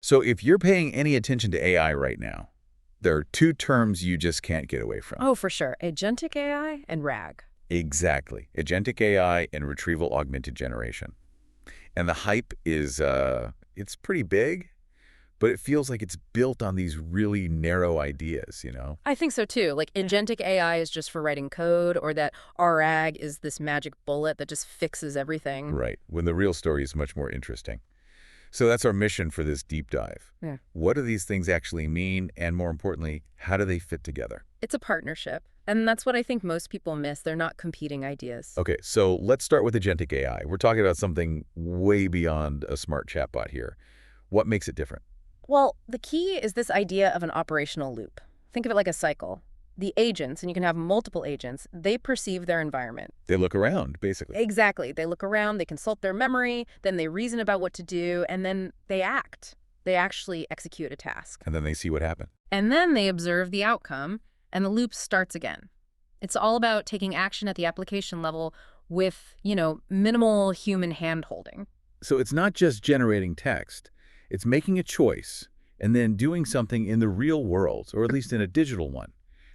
So if you're paying any attention to AI right now, there are two terms you just can't get away from. Oh, for sure. Agentic AI and RAG. Exactly. Agentic AI and Retrieval Augmented Generation. And the hype is, it's pretty big, but it feels like it's built on these really narrow ideas, you know? I think so too. Like agentic AI is just for writing code, or that RAG is this magic bullet that just fixes everything. Right, when the real story is much more interesting. So that's our mission for this deep dive. Yeah. What do these things actually mean? And more importantly, how do they fit together? It's a partnership. And that's what I think most people miss. They're not competing ideas. Okay, so let's start with agentic AI. We're talking about something way beyond a smart chatbot here. What makes it different? Well, the key is this idea of an operational loop. Think of it like a cycle. The agents, and you can have multiple agents, they perceive their environment. They look around, basically. Exactly. They look around, they consult their memory, then they reason about what to do, and then they act. They actually execute a task. And then they see what happened. And then they observe the outcome, and the loop starts again. It's all about taking action at the application level with, minimal human hand-holding. So it's not just generating text. It's making a choice and then doing something in the real world, or at least in a digital one.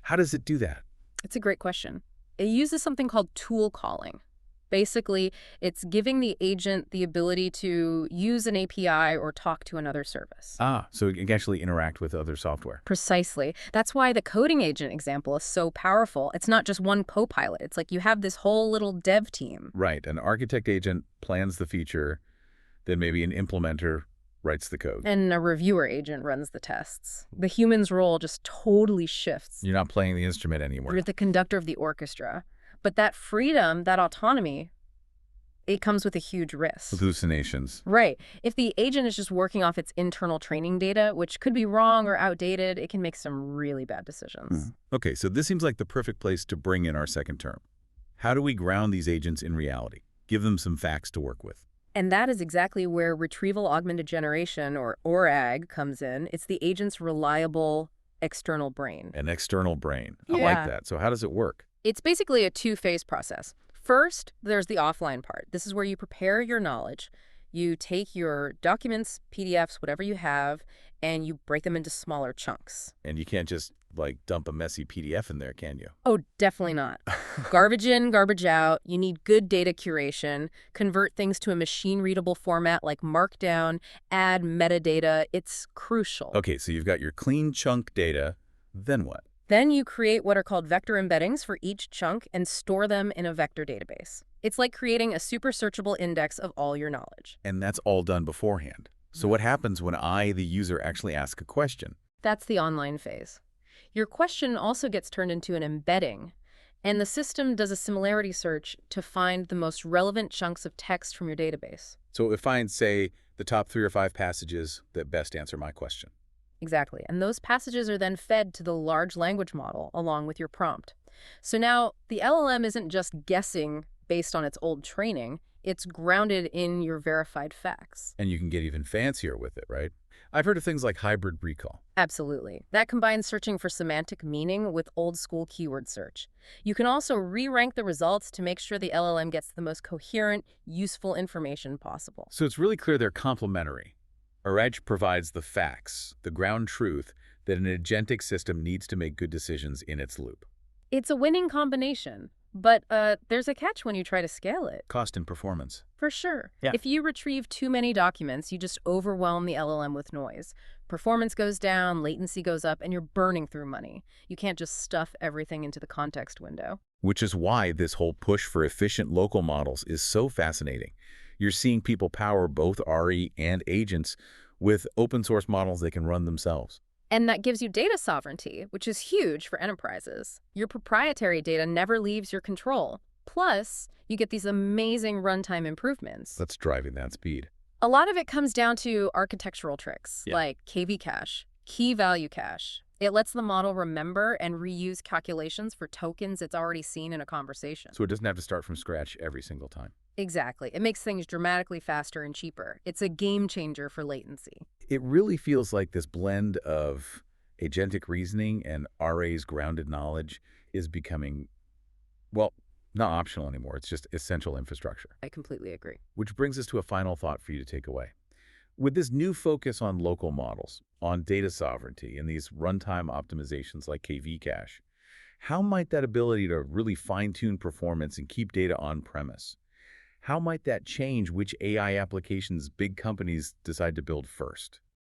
How does it do that? It's a great question. It uses something called tool calling. Basically, it's giving the agent the ability to use an API or talk to another service. So it can actually interact with other software. Precisely. That's why the coding agent example is so powerful. It's not just one co-pilot. It's like you have this whole little dev team. Right. An architect agent plans the feature, then maybe an implementer writes the code. And a reviewer agent runs the tests. The human's role just totally shifts. You're not playing the instrument anymore. You're the conductor of the orchestra. But that freedom, that autonomy, it comes with a huge risk. Hallucinations. Right. If the agent is just working off its internal training data, which could be wrong or outdated, it can make some really bad decisions. Okay, so this seems like the perfect place to bring in our second term. How do we ground these agents in reality? Give them some facts to work with. And that is exactly where Retrieval Augmented Generation, or RAG, comes in. It's the agent's reliable external brain. An external brain. I Yeah. like that. So how does it work? It's basically a two-phase process. First, there's the offline part. This is where you prepare your knowledge. You take your documents, PDFs, whatever you have, and you break them into smaller chunks. And you can't just, dump a messy PDF in there, can you? Oh, definitely not. Garbage in, garbage out. You need good data curation. Convert things to a machine-readable format like Markdown. Add metadata. It's crucial. Okay, so you've got your clean chunk data. Then what? Then you create what are called vector embeddings for each chunk and store them in a vector database. It's like creating a super searchable index of all your knowledge. And that's all done beforehand. So what happens when I, the user, actually ask a question? That's the online phase. Your question also gets turned into an embedding, and the system does a similarity search to find the most relevant chunks of text from your database. So it finds, say, the top 3 or 5 passages that best answer my question. Exactly. And those passages are then fed to the large language model along with your prompt. So now the LLM isn't just guessing based on its old training. It's grounded in your verified facts. And you can get even fancier with it, right? I've heard of things like hybrid recall. Absolutely. That combines searching for semantic meaning with old-school keyword search. You can also re-rank the results to make sure the LLM gets the most coherent, useful information possible. So it's really clear they're complementary. Our edge provides the facts, the ground truth, that an agentic system needs to make good decisions in its loop. It's a winning combination, but there's a catch when you try to scale it. Cost and performance. For sure. Yeah. If you retrieve too many documents, you just overwhelm the LLM with noise. Performance goes down, latency goes up, and you're burning through money. You can't just stuff everything into the context window. Which is why this whole push for efficient local models is so fascinating. You're seeing people power both RE and agents with open source models they can run themselves. And that gives you data sovereignty, which is huge for enterprises. Your proprietary data never leaves your control. Plus, you get these amazing runtime improvements. That's driving that speed. A lot of it comes down to architectural tricks, Yeah. like KV cache, key value cache. It lets the model remember and reuse calculations for tokens it's already seen in a conversation. So it doesn't have to start from scratch every single time. Exactly. It makes things dramatically faster and cheaper. It's a game changer for latency. It really feels like this blend of agentic reasoning and RA's grounded knowledge is becoming, well, not optional anymore. It's just essential infrastructure. I completely agree. Which brings us to a final thought for you to take away. With this new focus on local models, on data sovereignty, and these runtime optimizations like KV cache, how might that ability to really fine-tune performance and keep data on-premise, how might that change which AI applications big companies decide to build first?